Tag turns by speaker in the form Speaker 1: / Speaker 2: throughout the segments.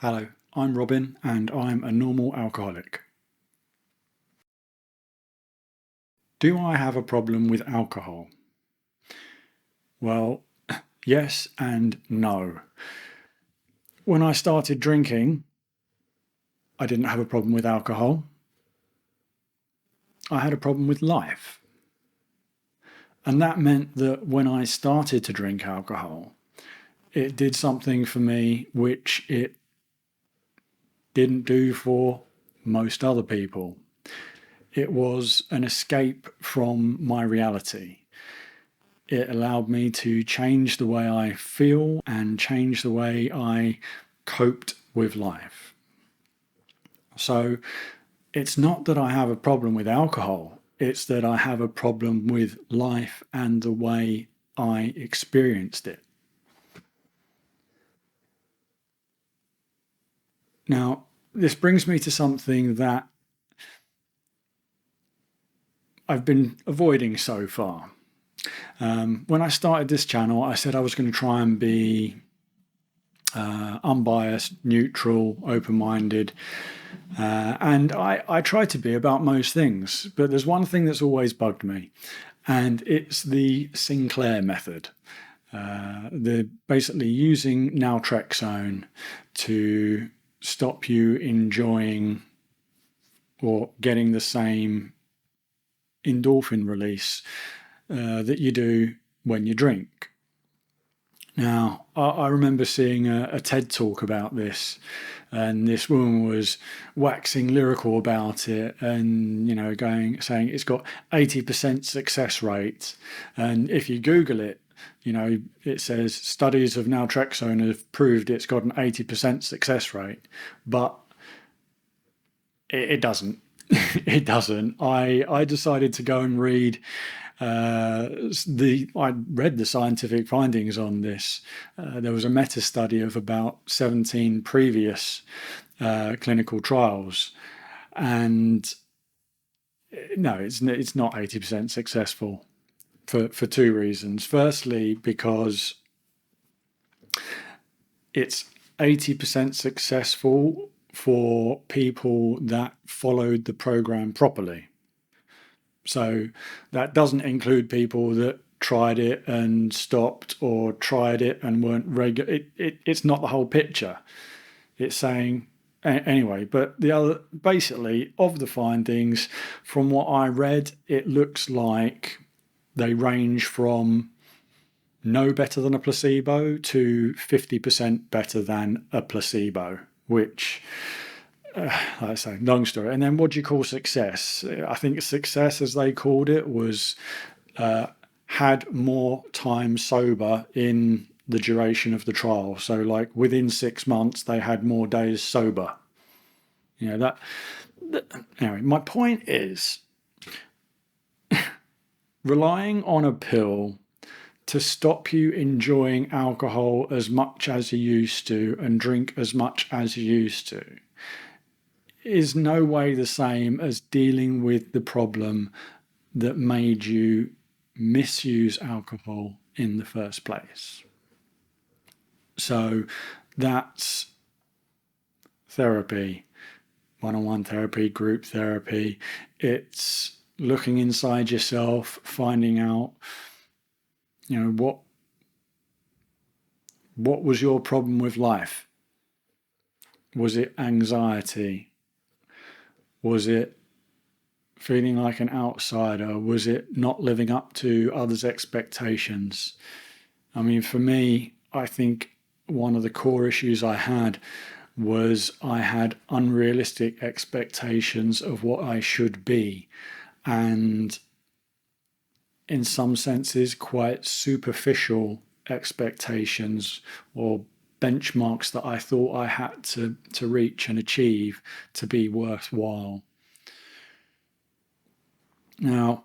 Speaker 1: Hello, I'm Robin and I'm a normal alcoholic. Do I have a problem with alcohol? Well, yes and no. When I started drinking, I didn't have a problem with alcohol. I had a problem with life. And that meant that when I started to drink alcohol, it did something for me which it didn't do for most other people. It was an escape from my reality. It allowed me to change the way I feel and change the way I coped with life. So it's not that I have a problem with alcohol, it's that I have a problem with life and the way I experienced it. Now, this brings me to something that I've been avoiding so far. When I started this channel, I said I was going to try and be unbiased, neutral, open-minded, and I try to be about most things, but there's one thing that's always bugged me, and it's the Sinclair method. They're basically using naltrexone to stop you enjoying or getting the same endorphin release that you do when you drink. Now, I remember seeing a TED talk about this, and this woman was waxing lyrical about it, and saying it's got 80% success rate, and if you Google it, it says studies of naltrexone have proved it's got an 80% success rate, but it doesn't. It doesn't. I decided to go and read I read the scientific findings on this. There was a meta study of about 17 previous clinical trials, and no, it's not 80% successful for two reasons. Firstly, because it's 80% successful for people that followed the program properly. So that doesn't include people that tried it and stopped, or tried it and weren't regular. It's not the whole picture. It's saying anyway, but the other, basically, of the findings, from what I read, it looks like they range from no better than a placebo to 50% better than a placebo, which, like I say, long story. And then what do you call success? I think success, as they called it, was had more time sober in the duration of the trial. So like within 6 months, they had more days sober. That anyway, my point is, relying on a pill to stop you enjoying alcohol as much as you used to and drink as much as you used to is no way the same as dealing with the problem that made you misuse alcohol in the first place. So that's therapy, one-on-one therapy, group therapy. It's looking inside yourself, finding out, what was your problem with life? Was it anxiety? Was it feeling like an outsider? Was it not living up to others' expectations? I mean, for me, I think one of the core issues I had was I had unrealistic expectations of what I should be, and in some senses quite superficial expectations or benchmarks that I thought I had to reach and achieve to be worthwhile. Now,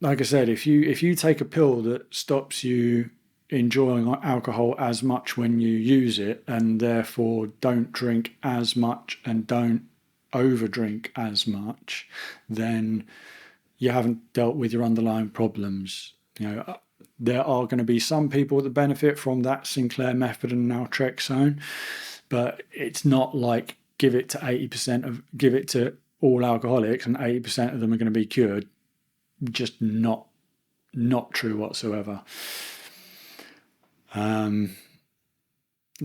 Speaker 1: like I said, if you take a pill that stops you enjoying alcohol as much when you use it, and therefore don't drink as much and don't overdrink as much, then you haven't dealt with your underlying problems. There are going to be some people that benefit from that Sinclair method and naltrexone, But it's not like give it to all alcoholics and 80% of them are going to be cured. Just not true whatsoever. Like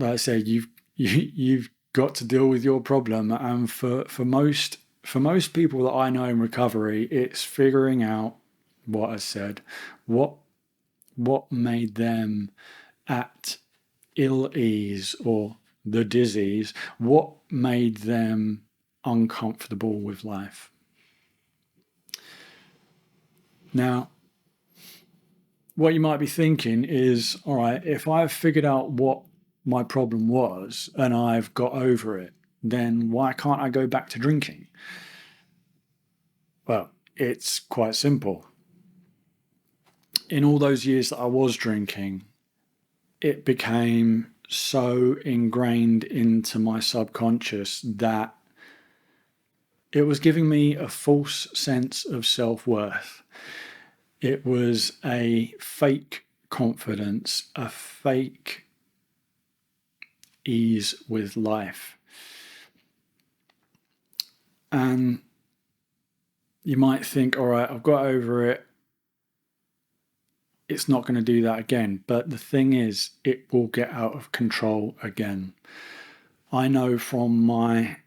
Speaker 1: I said, you've got to deal with your problem, and for most people that I know in recovery, it's figuring out what I said, what made them at ill ease or the disease, what made them uncomfortable with life. Now, what you might be thinking is, all right, if I've figured out what my problem was and I've got over it, then why can't I go back to drinking? Well, it's quite simple. In all those years that I was drinking, it became so ingrained into my subconscious that it was giving me a false sense of self-worth. It was a fake confidence, a fake ease with life. And you might think, all right, I've got over it. It's not going to do that again. But the thing is, it will get out of control again. I know from my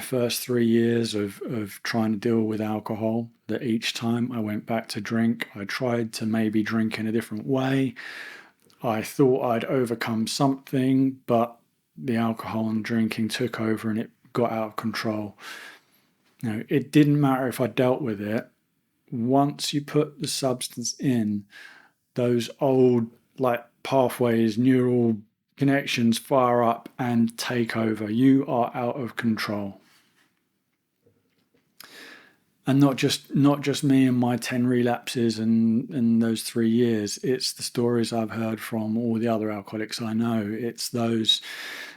Speaker 1: first 3 years of trying to deal with alcohol that each time I went back to drink, I tried to maybe drink in a different way. I thought I'd overcome something, but the alcohol and drinking took over and it got out of control. It didn't matter if I dealt with it. Once you put the substance in, those old pathways, neural connections fire up and take over. You are out of control. And not just me and my 10 relapses and those 3 years. It's the stories I've heard from all the other alcoholics I know. It's those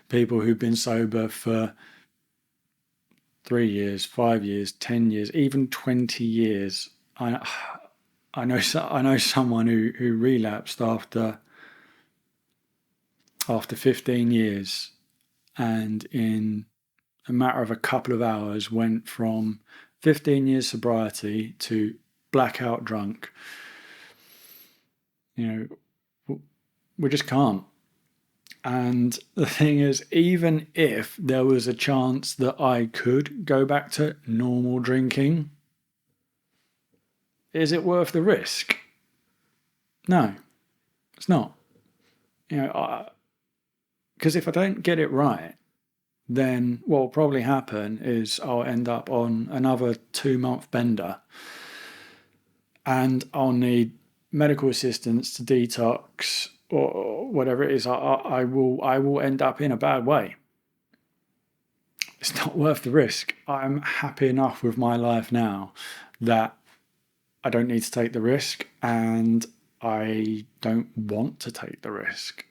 Speaker 1: people who've been sober for 3 years, 5 years, 10 years, even 20 years. I know someone who relapsed after 15 years, and in a matter of a couple of hours went from 15 years sobriety to blackout drunk. We just can't. And the thing is, even if there was a chance that I could go back to normal drinking, is it worth the risk? No, it's not. Because if I don't get it right, then what will probably happen is I'll end up on another 2-month bender, and I'll need medical assistance to detox or whatever it is. I will end up in a bad way. It's not worth the risk. I'm happy enough with my life now that I don't need to take the risk, and I don't want to take the risk.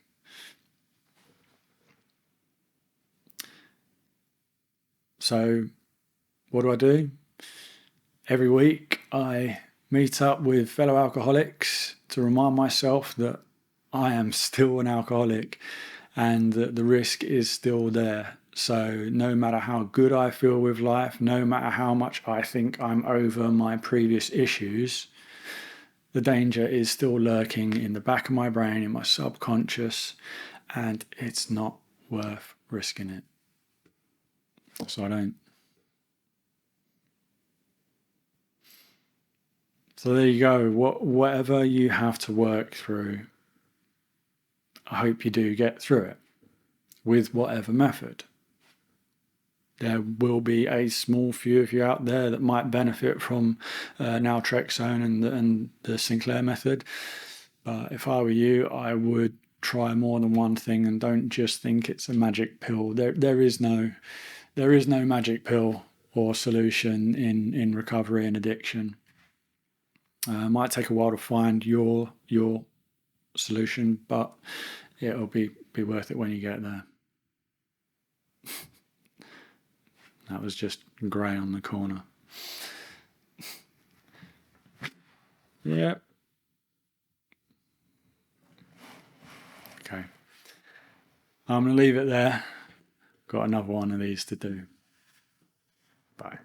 Speaker 1: So what do? Every week I meet up with fellow alcoholics to remind myself that I am still an alcoholic and that the risk is still there. So no matter how good I feel with life, no matter how much I think I'm over my previous issues, the danger is still lurking in the back of my brain, in my subconscious, and it's not worth risking it. So I don't. So there you go. Whatever you have to work through, I hope you do get through it with whatever method. There will be a small few of you out there that might benefit from naltrexone and the Sinclair method. But if I were you, I would try more than one thing and don't just think it's a magic pill. There is no magic pill or solution in recovery and addiction. It might take a while to find your solution, but it'll be worth it when you get there. That was just grey on the corner. Yeah. Okay. I'm going to leave it there. Got another one of these to do. Bye.